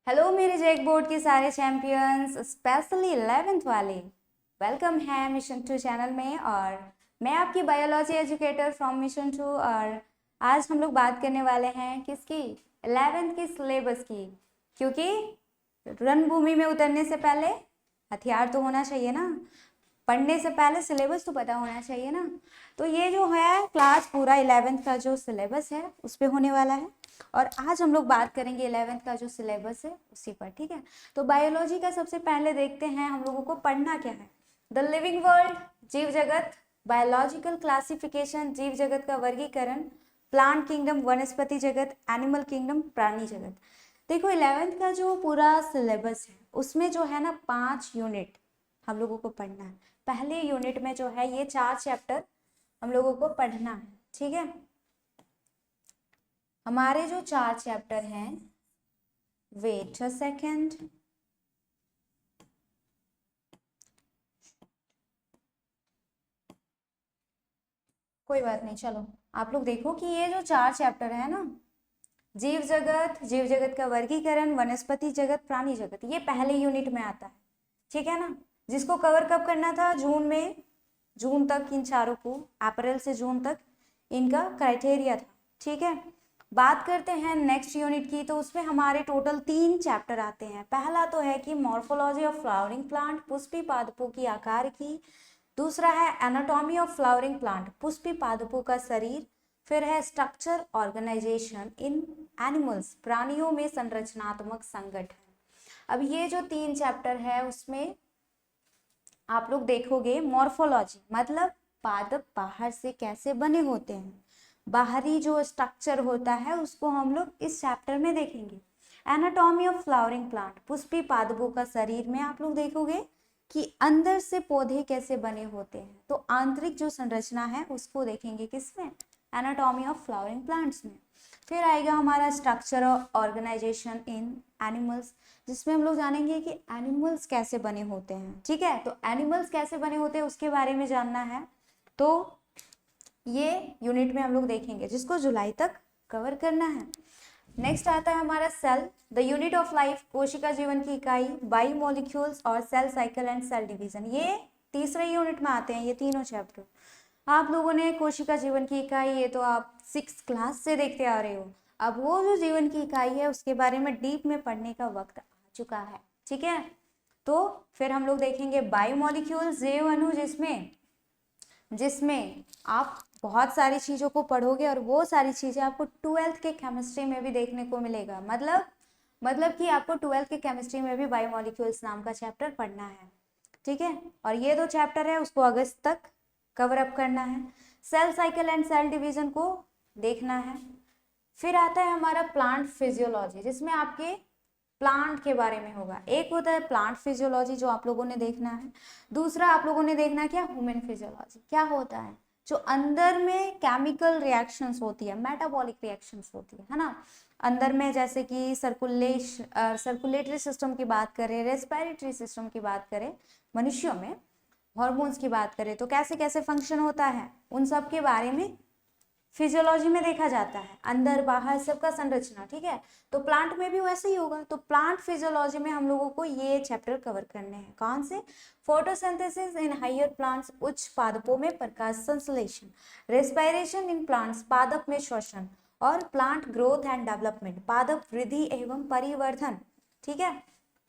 Hello मेरे JAC board के सारे चैंपियंस, स्पेशली 11th वाले। वेलकम है मिशन 2 चैनल में। और मैं आपकी बायोलॉजी एजुकेटर फ्रॉम मिशन 2। और आज हम लोग बात करने वाले हैं किसकी, 11th की सिलेबस की। क्योंकि रणभूमि में उतरने से पहले हथियार तो होना चाहिए ना, पढ़ने से पहले सिलेबस तो पता होना चाहिए ना। तो ये जो है क्लास पूरा 11th का जो सिलेबस है उस पर होने वाला है। और आज हम लोग बात करेंगे 11th का जो सिलेबस है उसी पर, ठीक है। तो बायोलॉजी का सबसे पहले देखते हैं हम लोगों को पढ़ना क्या है। द लिविंग वर्ल्ड, जीव जगत, बायोलॉजिकल क्लासिफिकेशन, जीव जगत का वर्गीकरण, प्लांट किंगडम, वनस्पति जगत, एनिमल किंगडम, प्राणी जगत। देखो 11th का जो पूरा सिलेबस है उसमें जो है ना 5 यूनिट हम लोगों को पढ़ना है। पहले यूनिट में जो है ये 4 चैप्टर हम लोगों को पढ़ना है, ठीक है। हमारे जो 4 चैप्टर हैं, वेट अ सेकेंड, कोई बात नहीं, चलो आप लोग देखो कि ये जो 4 चैप्टर है ना, जीव जगत, जीव जगत का वर्गीकरण, वनस्पति जगत, प्राणी जगत, ये पहले यूनिट में आता है, ठीक है ना। जिसको कवर कब करना था, जून में, जून तक इन चारों को, अप्रैल से जून तक इनका क्राइटेरिया था, ठीक है। बात करते हैं नेक्स्ट यूनिट की, तो उसमें हमारे टोटल 3 चैप्टर आते हैं। पहला तो है कि morphology of flowering plant, Pushpi पादपों की आकार की। दूसरा है anatomy of flowering plant, Pushpi पादपों का शरीर। फिर है स्ट्रक्चर ऑर्गेनाइजेशन इन एनिमल्स, प्राणियों में संरचनात्मक संगठन। अब ये जो 3 चैप्टर है उसमें आप लोग देखोगे मॉर्फोलॉजी मतलब पादप बाहर से कैसे बने होते हैं, बाहरी जो स्ट्रक्चर होता है उसको हम लोग इस चैप्टर में देखेंगे। Anatomy of flowering plant, Pushpi पादपों का शरीर में आप लोग देखोगे कि अंदर से पौधे कैसे बने होते हैं, तो आंतरिक जो संरचना है उसको देखेंगे किसमें, एनाटॉमी ऑफ फ्लावरिंग प्लांट्स में। फिर आएगा हमारा स्ट्रक्चर ऑर्गेनाइजेशन इन एनिमल्स, जिसमें हम लोग जानेंगे कि एनिमल्स कैसे बने होते हैं, ठीक है। तो एनिमल्स कैसे बने होते हैं उसके बारे में जानना है, तो ये यूनिट में हम लोग देखेंगे, जिसको जुलाई तक कवर करना है। नेक्स्ट आता है हमारा cell, the unit of life, कोशिका जीवन की इकाई, बायोमोलिक्यूल्स और cell cycle and cell division, ये तीसरे यूनिट में आते हैं ये तीनों चैप्टर। आप लोगों ने कोशिका जीवन की इकाई, ये तो आप 6th क्लास से देखते आ रहे हो। अब वो जो जीवन की इकाई है उसके बारे में डीप में पढ़ने का वक्त आ चुका है, ठीक है। तो फिर हम लोग देखेंगे बायोमोलिक्यूल्स, जैव अणु, जिसमें जिसमें आप बहुत सारी चीज़ों को पढ़ोगे और वो सारी चीज़ें आपको 12th के केमिस्ट्री में भी देखने को मिलेगा। मतलब कि आपको 12th के केमिस्ट्री में भी बायोमोलिक्यूल्स नाम का चैप्टर पढ़ना है, ठीक है। और ये 2 चैप्टर है उसको अगस्त तक कवर अप करना है। Cell cycle and cell division को देखना है। फिर आता है हमारा प्लांट फिजियोलॉजी, जिसमें आपके प्लांट के बारे में होगा। एक होता है प्लांट फिजियोलॉजी जो आप लोगों ने देखना है, दूसरा आप लोगों ने देखना है क्या, ह्यूमन फिजियोलॉजी। क्या होता है, जो अंदर में केमिकल रिएक्शंस होती है, मेटाबॉलिक रिएक्शंस होती है ना अंदर में, जैसे कि सर्कुलेटरी सिस्टम की बात करें, रेस्पिरेटरी सिस्टम की बात करें, मनुष्यों में हॉर्मोन्स की बात करें तो कैसे कैसे फंक्शन होता है, उन सब के बारे में फिजियोलॉजी में देखा जाता है, अंदर बाहर सबका संरचना, ठीक है। तो प्लांट में भी वैसे ही होगा। तो प्लांट फिजियोलॉजी में हम लोगों को ये चैप्टर कवर करने हैं, कौन से, फोटोसिंथेसिस इन हायर प्लांट्स, उच्च पादपों में प्रकाश संश्लेषण, रेस्पिरेशन इन प्लांट्स, पादप में श्वसन, और प्लांट ग्रोथ एंड डेवलपमेंट, पादप वृद्धि एवं परिवर्धन, ठीक है।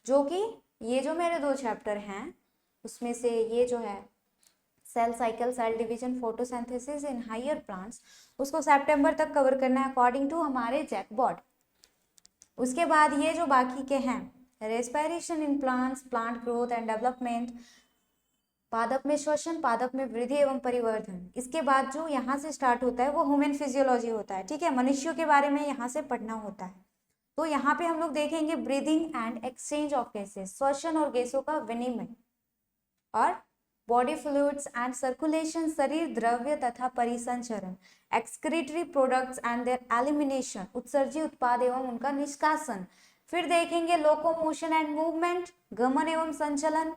जो कि ये जो मेरे 2 चैप्टर हैं उसमें से ये जो है cell cycle, cell division, photosynthesis in higher plants, उसको सितंबर तक कवर करना है अकॉर्डिंग टू हमारे जैकबॉर्ड। उसके बाद ये जो बाकी के हैं, respiration in plants, plant growth and development, पादप में श्वसन, पादप में वृद्धि एवं परिवर्धन, इसके बाद जो यहाँ से स्टार्ट होता है वो ह्यूमन फिजियोलॉजी होता है, ठीक है। मनुष्यों के बारे में यहाँ से पढ़ना होता है। तो यहाँ पे हम लोग देखेंगे breathing and exchange of gases, श्वसन और गैसों का विनिमय, और बॉडी फ्लूइड्स एंड सर्कुलेशन, शरीर द्रव्य तथा परिसंचरण, excretory products and their elimination, उत्सर्जी उत्पाद एवं उनका निष्कासन। फिर देखेंगे लोकोमोशन एंड मूवमेंट, गमन एवं संचलन।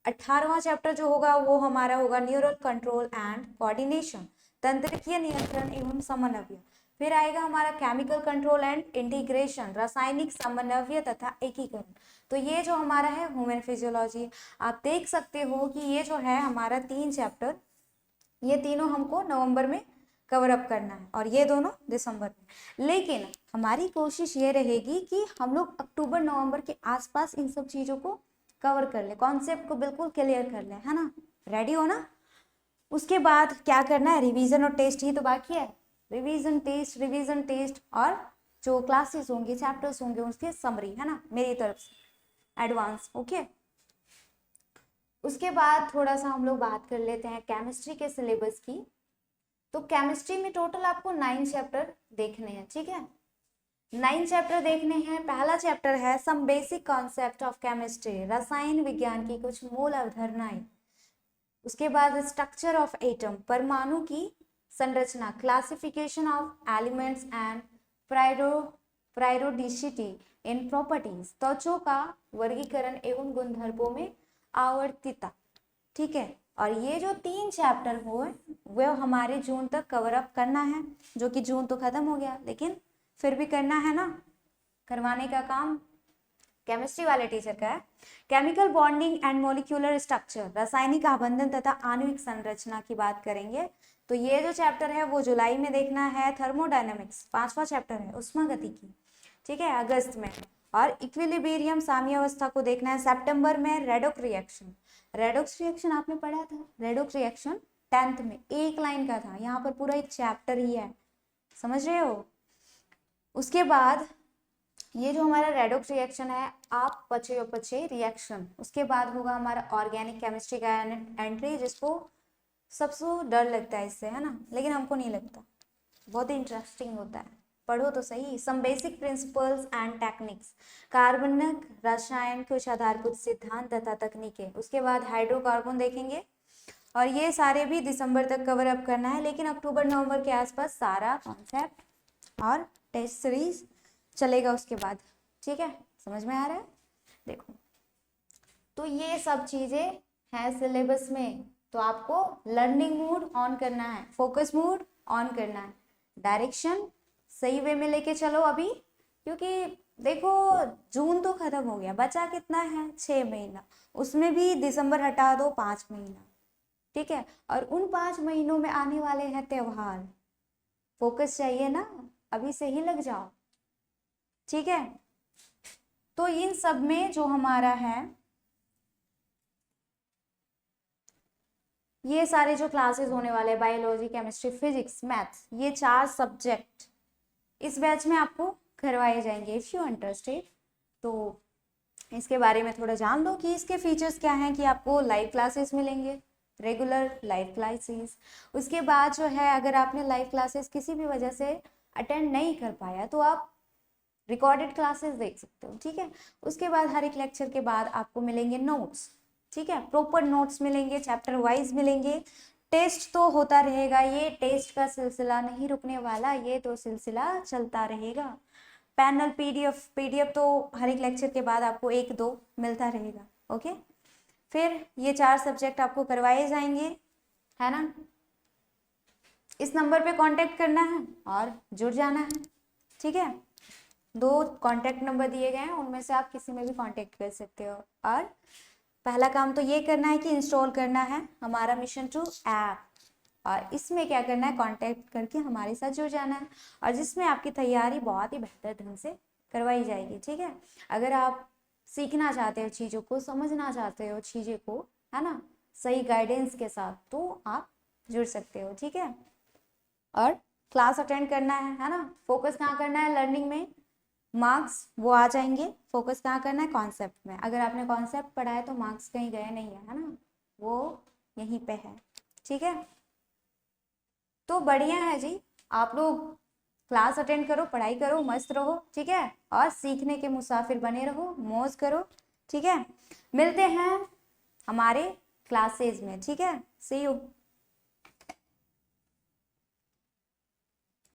18वां चैप्टर जो होगा वो हमारा होगा न्यूरल कंट्रोल एंड कोऑर्डिनेशन, तंत्रिकीय नियंत्रण एवं समन्वय। फिर आएगा हमारा केमिकल कंट्रोल एंड इंटीग्रेशन, रासायनिक समन्वय तथा एकीकरण। तो ये जो हमारा है ह्यूमन फिजियोलॉजी, आप देख सकते हो कि ये जो है हमारा 3 चैप्टर, ये तीनों हमको नवंबर में कवर अप करना है और ये दोनों दिसंबर में। लेकिन हमारी कोशिश ये रहेगी कि हम लोग अक्टूबर नवंबर के आसपास इन सब चीज़ों को कवर कर ले, कॉन्सेप्ट को बिल्कुल क्लियर कर ले, है ना। रेडी हो ना। उसके बाद क्या करना है, रिवीजन और टेस्ट ही तो बाकी है। रिवीजन टेस्ट और जो क्लासेस होंगे, चैप्टर्स होंगे, उसकी समरी, है ना, मेरी तरफ से एडवांस। ओके, उसके बाद थोड़ा सा हम लोग बात कर लेते हैं केमिस्ट्री के सिलेबस की। तो केमिस्ट्री में टोटल आपको 9 चैप्टर देखने हैं, ठीक है। 9 चैप्टर देखने हैं। पहला चैप्टर है some basic concept of chemistry, रसायन विज्ञान की कुछ मूल अवधारणाएं। उसके बाद स्ट्रक्चर ऑफ एटम, परमाणु की संरचना, classification of elements and periodicity in properties, त्वचों का वर्गीकरण एवं गुणधर्मों में आवर्तिता, ठीक है। और ये जो 3 चैप्टर हो वो हमारे जून तक कवर अप करना है, जो कि जून तो खत्म हो गया, लेकिन फिर भी करना है ना, करवाने का काम केमिस्ट्री वाले टीचर का है। Chemical bonding and molecular structure, रासायनिक आबंधन तथा आणविक संरचना की बात करेंगे। तो ये जो चैप्टर है वो जुलाई में देखना है। थर्मोडायनेमिक्स 5वां चैप्टर है, उष्मागतिकी, ठीक है, अगस्त में। और इक्विलिब्रियम, साम्यावस्था को देखना है सितंबर में। रेडॉक्स रिएक्शन, रेडॉक्स रिएक्शन आपने पढ़ा था, रेडॉक्स रिएक्शन 10th में 1 लाइन का था, यहाँ पर पूरा एक चैप्टर ही है, समझ रहे हो। उसके बाद ये जो हमारा रेडॉक्स रिएक्शन है, आप पचे रिएक्शन। उसके बाद होगा हमारा ऑर्गेनिक केमिस्ट्री का एंट्री, जिसको सबसे डर लगता है इससे, है ना, लेकिन हमको नहीं लगता, बहुत ही इंटरेस्टिंग होता है, पढ़ो तो सही। Some basic principles and techniques, कार्बनिक रसायन कुछ आधारभूत सिद्धांत तथा तकनीकें। उसके बाद हाइड्रोकार्बन देखेंगे, और ये सारे भी दिसंबर तक कवर अप करना है, लेकिन अक्टूबर नवंबर के आसपास सारा कॉन्सेप्ट और टेस्ट सीरीज चलेगा उसके बाद, ठीक है, समझ में आ रहा है। देखो, तो ये सब चीजें हैं सिलेबस में, तो आपको लर्निंग मूड ऑन करना है, फोकस मूड ऑन करना है, डायरेक्शन सही वे में लेके चलो अभी, क्योंकि देखो जून तो खत्म हो गया, बचा कितना है, 6 महीना, उसमें भी दिसंबर हटा दो, 5 महीना, ठीक है। और उन 5 महीनों में आने वाले हैं त्योहार, फोकस चाहिए ना, अभी से ही लग जाओ, ठीक है। तो इन सब में जो हमारा है, ये सारे जो क्लासेस होने वाले हैं, बायोलॉजी, केमिस्ट्री, फिजिक्स, मैथ्स, ये 4 सब्जेक्ट इस बैच में आपको करवाए जाएंगे। इफ यू इंटरेस्टेड तो इसके बारे में थोड़ा जान लो कि इसके फीचर्स क्या हैं, कि आपको लाइव क्लासेस मिलेंगे, रेगुलर लाइव क्लासेस। उसके बाद जो है, अगर आपने लाइव क्लासेस किसी भी वजह से अटेंड नहीं कर पाया तो आप रिकॉर्डेड क्लासेस देख सकते हो, ठीक है। उसके बाद हर एक लेक्चर के बाद आपको मिलेंगे नोट्स, ठीक है, प्रॉपर नोट्स मिलेंगे, चैप्टर वाइज मिलेंगे। टेस्ट तो होता रहेगा, ये टेस्ट का सिलसिला नहीं रुकने वाला, ये तो सिलसिला चलता रहेगा। पैनल पीडीएफ तो हर एक लेक्चर के बाद आपको 1-2 मिलता रहेगा, ओके। फिर ये 4 सब्जेक्ट आपको करवाए जाएंगे, है ना। इस नंबर पे कांटेक्ट करना है और जुड़ जाना है, ठीक है। 2 कांटेक्ट नंबर दिए गए हैं, उनमें से आप किसी में भी कांटेक्ट कर सकते हो। और पहला काम तो ये करना है कि इंस्टॉल करना है हमारा मिशन 2 ऐप, और इसमें क्या करना है, कांटेक्ट करके हमारे साथ जुड़ जाना है, और जिसमें आपकी तैयारी बहुत ही बेहतर ढंग से करवाई जाएगी, ठीक है। अगर आप सीखना चाहते हो चीज़ों को, समझना चाहते हो चीज़ों को, है ना, सही गाइडेंस के साथ, तो आप जुड़ सकते हो, ठीक है। और क्लास अटेंड करना है ना। फोकस कहाँ करना है लर्निंग में, मार्क्स वो आ जाएंगे, फोकस कहाँ करना है, कॉन्सेप्ट में। अगर आपने कॉन्सेप्ट पढ़ा है तो मार्क्स कहीं गए नहीं है ना, वो यहीं पे है, ठीक है। तो बढ़िया है जी, आप लोग क्लास अटेंड करो, पढ़ाई करो, मस्त रहो, ठीक है, और सीखने के मुसाफिर बने रहो, मौज करो, ठीक है। मिलते हैं हमारे क्लासेज में, ठीक है, सी यू।